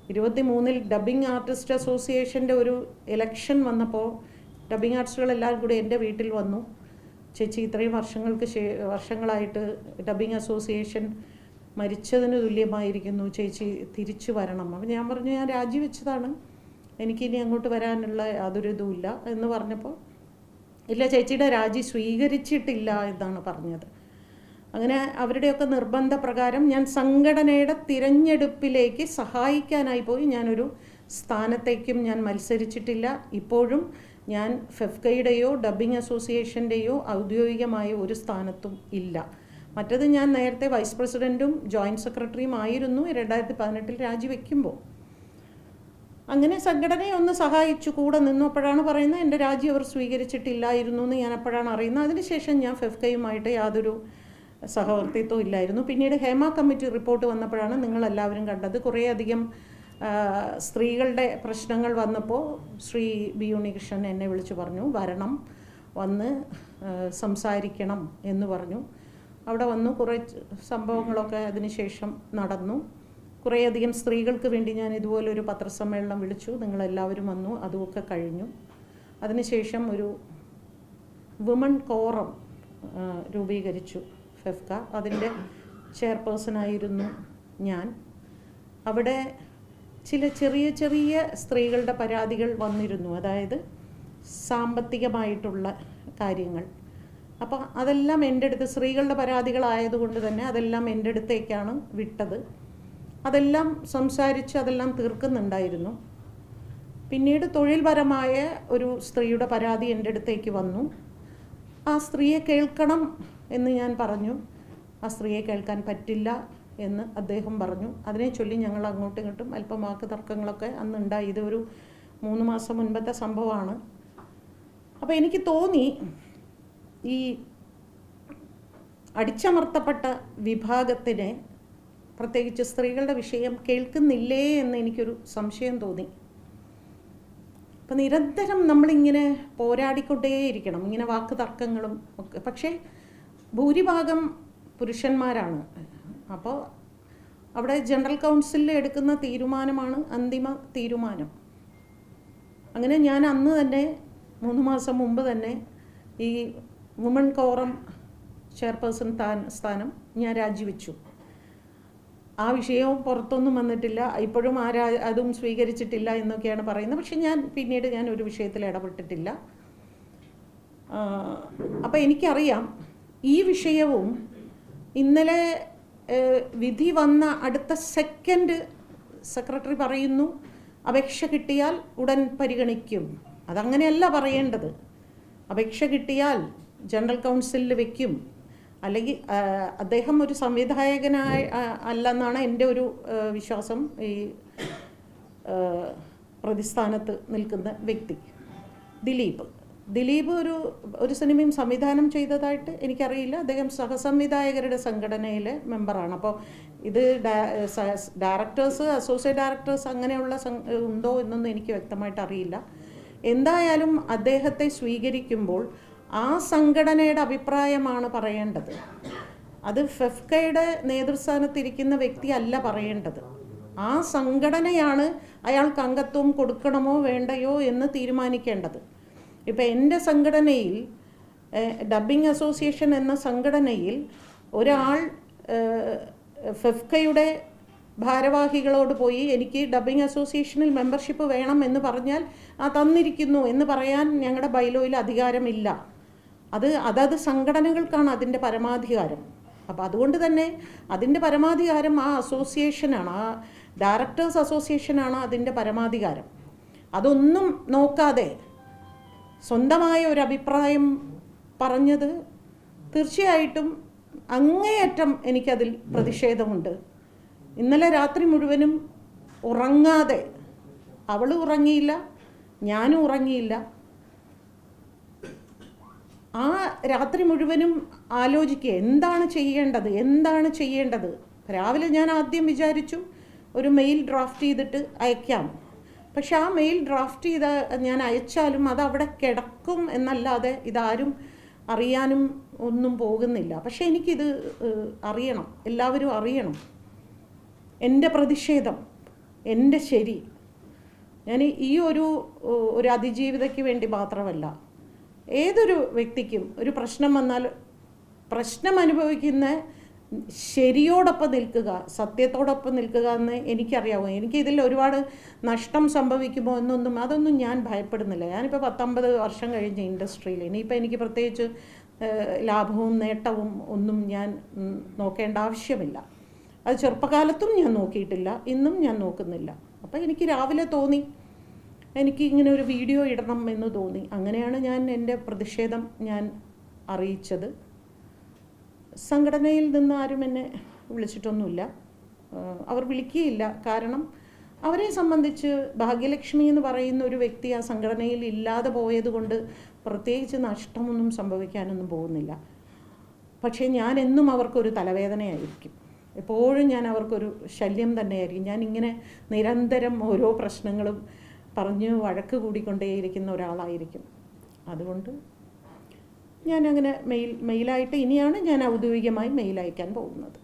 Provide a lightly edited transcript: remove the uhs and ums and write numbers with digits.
23 dubbing artist അസോസിയേഷൻ്റെ ഒരു election വന്നപ്പോൾ ഡബ്ബിംഗ് ആർട്ടിസ്റ്റുകളെല്ലാവരും കൂടി എൻ്റെ വീട്ടിൽ വന്നു. ചേച്ചി, ഇത്രയും വർഷങ്ങളായിട്ട് ഡബ്ബിംഗ് അസോസിയേഷൻ മരിച്ചതിന് തുല്യമായിരിക്കുന്നു, ചേച്ചി തിരിച്ചു വരണം. അപ്പം ഞാൻ പറഞ്ഞു, ഞാൻ രാജിവെച്ചതാണ്, എനിക്കിനി അങ്ങോട്ട് വരാനുള്ള യാതൊരു ഇതുമില്ല എന്ന് പറഞ്ഞപ്പോൾ, ഇല്ല ചേച്ചിയുടെ രാജി സ്വീകരിച്ചിട്ടില്ല എന്നാണ് പറഞ്ഞത്. അങ്ങനെ അവരുടെയൊക്കെ നിർബന്ധപ്രകാരം ഞാൻ സംഘടനയുടെ തിരഞ്ഞെടുപ്പിലേക്ക് സഹായിക്കാനായി പോയി. ഞാനൊരു സ്ഥാനത്തേക്കും ഞാൻ മത്സരിച്ചിട്ടില്ല. ഇപ്പോഴും ഞാൻ ഫെഫ്കയുടെയോ ഡബ്ബിംഗ് അസോസിയേഷൻ്റെയോ ഔദ്യോഗികമായ ഒരു സ്ഥാനത്തും ഇല്ല. മറ്റത് ഞാൻ നേരത്തെ വൈസ് പ്രസിഡൻറ്റും ജോയിൻറ്റ് സെക്രട്ടറിയും ആയിരുന്നു 2018 രാജിവെക്കുമ്പോൾ. അങ്ങനെ സംഘടനയെ ഒന്ന് സഹായിച്ചു, കൂടെ നിന്നപ്പോഴാണ് പറയുന്നത് എൻ്റെ രാജി അവർ സ്വീകരിച്ചിട്ടില്ലായിരുന്നു എന്ന് ഞാൻ അപ്പോഴാണ് അറിയുന്നത്. അതിനുശേഷം ഞാൻ ഫെഫ്കയുമായിട്ട് യാതൊരു സഹവർത്തിത്വം ഇല്ലായിരുന്നു. പിന്നീട് ഹേമ കമ്മിറ്റി റിപ്പോർട്ട് വന്നപ്പോഴാണ് നിങ്ങളെല്ലാവരും കണ്ടത്. കുറേയധികം സ്ത്രീകളുടെ പ്രശ്നങ്ങൾ വന്നപ്പോൾ ശ്രീ ബി ഉണ്ണികൃഷ്ണൻ എന്നെ വിളിച്ചു പറഞ്ഞു, വരണം, വന്ന് സംസാരിക്കണം എന്ന് പറഞ്ഞു. അവിടെ വന്നു. കുറേ സംഭവങ്ങളൊക്കെ അതിനുശേഷം നടന്നു. കുറേയധികം സ്ത്രീകൾക്ക് വേണ്ടി ഞാൻ ഇതുപോലൊരു പത്രസമ്മേളനം വിളിച്ചു, നിങ്ങളെല്ലാവരും വന്നു, അതുമൊക്കെ കഴിഞ്ഞു. അതിനുശേഷം ഒരു വുമൺ കോറം രൂപീകരിച്ചു ഫെഫ്ക. അതിൻ്റെ ചെയർപേഴ്സണായിരുന്നു ഞാൻ. അവിടെ ചില ചെറിയ ചെറിയ സ്ത്രീകളുടെ പരാതികൾ വന്നിരുന്നു, അതായത് സാമ്പത്തികമായിട്ടുള്ള കാര്യങ്ങൾ. അപ്പോൾ അതെല്ലാം എൻ്റെ അടുത്ത്, സ്ത്രീകളുടെ പരാതികളായതുകൊണ്ട് തന്നെ അതെല്ലാം എൻ്റെ അടുത്തേക്കാണ് വിട്ടത്. അതെല്ലാം സംസാരിച്ച് അതെല്ലാം തീർക്കുന്നുണ്ടായിരുന്നു. പിന്നീട് തൊഴിൽപരമായ ഒരു സ്ത്രീയുടെ പരാതി എൻ്റെ അടുത്തേക്ക് വന്നു. ആ സ്ത്രീയെ കേൾക്കണം എന്ന് ഞാൻ പറഞ്ഞു. ആ സ്ത്രീയെ കേൾക്കാൻ പറ്റില്ല എന്ന് അദ്ദേഹം പറഞ്ഞു. അതിനെ ചൊല്ലി ഞങ്ങൾ അങ്ങോട്ടും ഇങ്ങോട്ടും അല്പം വാക്ക് തർക്കങ്ങളൊക്കെ അന്നുണ്ടായി. ഇതൊരു 3 മാസം മുൻപത്തെ സംഭവമാണ്. അപ്പോൾ എനിക്ക് തോന്നി, ഈ അടിച്ചമർത്തപ്പെട്ട വിഭാഗത്തിനെ, പ്രത്യേകിച്ച് സ്ത്രീകളുടെ വിഷയം കേൾക്കുന്നില്ലേ എന്ന് എനിക്കൊരു സംശയം തോന്നി. അപ്പം നിരന്തരം നമ്മളിങ്ങനെ പോരാടിക്കൊണ്ടേയിരിക്കണം, ഇങ്ങനെ വാക്ക് തർക്കങ്ങളും ഒക്കെ. പക്ഷേ ഭൂരിഭാഗം പുരുഷന്മാരാണ്. അപ്പോൾ അവിടെ ജനറൽ കൗൺസിലിൽ എടുക്കുന്ന തീരുമാനമാണ് അന്തിമ തീരുമാനം. അങ്ങനെ ഞാൻ അന്ന് തന്നെ 3 മാസം മുമ്പ് തന്നെ ഈ വുമൺ കോറം ചെയർപേഴ്സൺ സ്ഥാനം ഞാൻ രാജിവെച്ചു. ആ വിഷയവും പുറത്തൊന്നും വന്നിട്ടില്ല, ഇപ്പോഴും അതും സ്വീകരിച്ചിട്ടില്ല എന്നൊക്കെയാണ് പറയുന്നത്. പക്ഷെ പിന്നീട് ഞാൻ ഒരു വിഷയത്തിൽ ഇടപെട്ടിട്ടില്ല. അപ്പോൾ എനിക്കറിയാം ഈ വിഷയവും ഇന്നലെ വിധി വന്ന അടുത്ത സെക്കൻഡ് സെക്രട്ടറി പറയുന്നു അപേക്ഷ കിട്ടിയാൽ ഉടൻ പരിഗണിക്കും. അതങ്ങനെയല്ല പറയേണ്ടത്. അപേക്ഷ കിട്ടിയാൽ ജനറൽ കൗൺസിലിൽ വെക്കും. അല്ലെങ്കിൽ അദ്ദേഹം ഒരു സംവിധായകനായ അല്ലെന്നാണ് എൻ്റെ ഒരു വിശ്വാസം. ഈ പ്രതിസ്ഥാനത്ത് നിൽക്കുന്ന വ്യക്തി ദിലീപ് ഒരു സിനിമയും സംവിധാനം ചെയ്തതായിട്ട് എനിക്കറിയില്ല. അദ്ദേഹം സഹസംവിധായകരുടെ സംഘടനയിലെ മെമ്പറാണ്. അപ്പോൾ ഇത് ഡയറക്ടേഴ്സ്, അസോസിയേറ്റ് ഡയറക്ടേഴ്സ് അങ്ങനെയുള്ള ഉണ്ടോ എന്നൊന്നും എനിക്ക് വ്യക്തമായിട്ട് അറിയില്ല. എന്തായാലും അദ്ദേഹത്തെ സ്വീകരിക്കുമ്പോൾ ആ സംഘടനയുടെ അഭിപ്രായമാണ് പറയേണ്ടത്. അത് ഫെഫ്കയുടെ നേതൃസ്ഥാനത്തിരിക്കുന്ന വ്യക്തി അല്ല പറയേണ്ടത്. ആ സംഘടനയാണ് അയാൾക്ക് അംഗത്വം കൊടുക്കണമോ വേണ്ടയോ എന്ന് തീരുമാനിക്കേണ്ടത്. ഇപ്പം എൻ്റെ സംഘടനയിൽ, ഡബ്ബിംഗ് അസോസിയേഷൻ എന്ന സംഘടനയിൽ ഒരാൾ ഫെഫ്കയുടെ ഭാരവാഹികളോട് പോയി എനിക്ക് ഡബ്ബിംഗ് അസോസിയേഷനിൽ മെമ്പർഷിപ്പ് വേണം എന്ന് പറഞ്ഞാൽ തന്നിരിക്കുന്നു എന്ന് പറയാൻ ഞങ്ങളുടെ ബൈലോയിൽ അധികാരമില്ല. അതത് സംഘടനകൾക്കാണ് അതിൻ്റെ പരമാധികാരം. അപ്പോൾ അതുകൊണ്ട് തന്നെ അതിൻ്റെ പരമാധികാരം ആ അസോസിയേഷനാണ്, ആ ഡയറക്ടേഴ്സ് അസോസിയേഷനാണ് അതിൻ്റെ പരമാധികാരം. അതൊന്നും നോക്കാതെ സ്വന്തമായ ഒരു അഭിപ്രായം പറഞ്ഞത് തീർച്ചയായിട്ടും അങ്ങേയറ്റം എനിക്കതിൽ പ്രതിഷേധമുണ്ട്. ഇന്നലെ രാത്രി മുഴുവനും ഉറങ്ങാതെ, അവൾ ഉറങ്ങിയില്ല, ഞാനും ഉറങ്ങിയില്ല. ആ രാത്രി മുഴുവനും ആലോചിക്കുക എന്താണ് ചെയ്യേണ്ടത്. രാവിലെ ഞാൻ ആദ്യം വിചാരിച്ചു ഒരു മെയിൽ ഡ്രാഫ്റ്റ് ചെയ്തിട്ട് അയക്കാം. പക്ഷെ ആ മെയിൽ ഡ്രാഫ്റ്റ് ചെയ്ത് ഞാൻ അയച്ചാലും അത് അവിടെ കിടക്കും എന്നല്ലാതെ ഇതാരും അറിയാനും ഒന്നും പോകുന്നില്ല. പക്ഷെ എനിക്കിത് അറിയണം, എല്ലാവരും അറിയണം എൻ്റെ പ്രതിഷേധം. എൻ്റെ ശരി. ഞാൻ ഈ ഒരു അതിജീവിതയ്ക്ക് വേണ്ടി മാത്രമല്ല, ഏതൊരു വ്യക്തിക്കും ഒരു പ്രശ്നം വന്നാൽ പ്രശ്നം അനുഭവിക്കുന്ന ശരിയോടൊപ്പം നിൽക്കുക, സത്യത്തോടൊപ്പം നിൽക്കുക എന്ന് എനിക്കറിയാമോ. എനിക്കിതിൽ ഒരുപാട് നഷ്ടം സംഭവിക്കുമോ അതൊന്നും ഞാൻ ഭയപ്പെടുന്നില്ല. ഞാനിപ്പോൾ 19 വർഷം കഴിഞ്ഞ ഇൻഡസ്ട്രിയിൽ, ഇനിയിപ്പോൾ എനിക്ക് പ്രത്യേകിച്ച് ലാഭവും നേട്ടവും ഒന്നും ഞാൻ നോക്കേണ്ട ആവശ്യമില്ല. അത് ചെറുപ്പകാലത്തും ഞാൻ നോക്കിയിട്ടില്ല, ഇന്നും ഞാൻ നോക്കുന്നില്ല. അപ്പോൾ എനിക്ക് രാവിലെ തോന്നി എനിക്ക് ഇങ്ങനെ ഒരു വീഡിയോ ഇടണം എന്ന് തോന്നി. അങ്ങനെയാണ് ഞാൻ എൻ്റെ പ്രതിഷേധം ഞാൻ അറിയിച്ചത്. സംഘടനയിൽ നിന്ന് ആരും എന്നെ വിളിച്ചിട്ടൊന്നുമില്ല, അവർ വിളിക്കുകയില്ല. കാരണം അവരെ സംബന്ധിച്ച് ഭാഗ്യലക്ഷ്മി എന്ന് പറയുന്ന ഒരു വ്യക്തി ആ സംഘടനയിൽ ഇല്ലാതെ പോയതുകൊണ്ട് പ്രത്യേകിച്ച് നഷ്ടമൊന്നും സംഭവിക്കാനൊന്നും പോകുന്നില്ല. പക്ഷേ ഞാൻ എന്നും അവർക്കൊരു തലവേദനയായിരിക്കും, എപ്പോഴും ഞാൻ അവർക്കൊരു ശല്യം തന്നെയായിരിക്കും. ഞാനിങ്ങനെ നിരന്തരം ഓരോ പ്രശ്നങ്ങളും പറഞ്ഞ് വഴക്ക് കൂടിക്കൊണ്ടേയിരിക്കുന്ന ഒരാളായിരിക്കും. അതുകൊണ്ട് ഞാനങ്ങനെ മെയിലായിട്ട് ഇനിയാണ് ഞാൻ ഔദ്യോഗികമായി മെയിൽ അയക്കാൻ പോകുന്നത്.